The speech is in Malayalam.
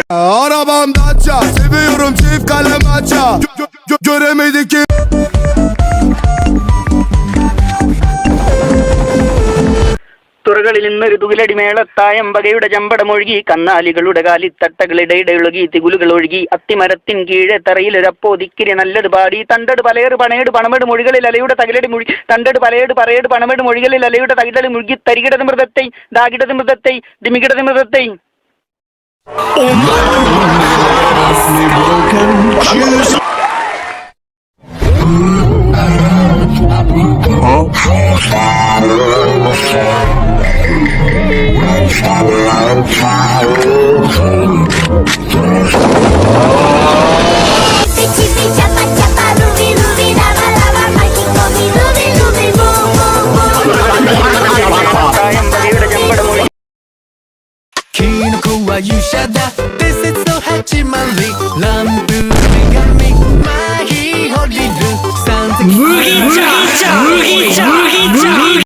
Arabamda aça, seviyorum çift kalem aça. Göremedik ki. തുറകളിൽ നിന്നൊരു തുകിലടി മേളത്തായം വകയുടെ ചമ്പടമൊഴുകി കന്നാലികളുടെ കാലിത്തട്ടകളിടയിടൊഴുകി തികുലുകൾ ഒഴുകി അത്തിമരത്തിൻ കീഴെ തറയിലൊരപ്പോ ദിക്കിരി നല്ലത് പാടി തണ്ടട് പലയേട് പണയേട് പണമെട് മൊഴികളിൽ അലയുടെ തകിലടി മുഴുകി തണ്ടട് പലയേട് പറയേട് പണമെട് മൊഴികളിൽ അലയുടെ തകിലടി മുഴുകി തരികിടത് മൃതത്തെ ദാകിടത് മൃതത്തെ ദിമികിടത് മൃതത്തെ 유샤다 This is so 하지만리 람부리가미 마히 홀리루 무기자 무기자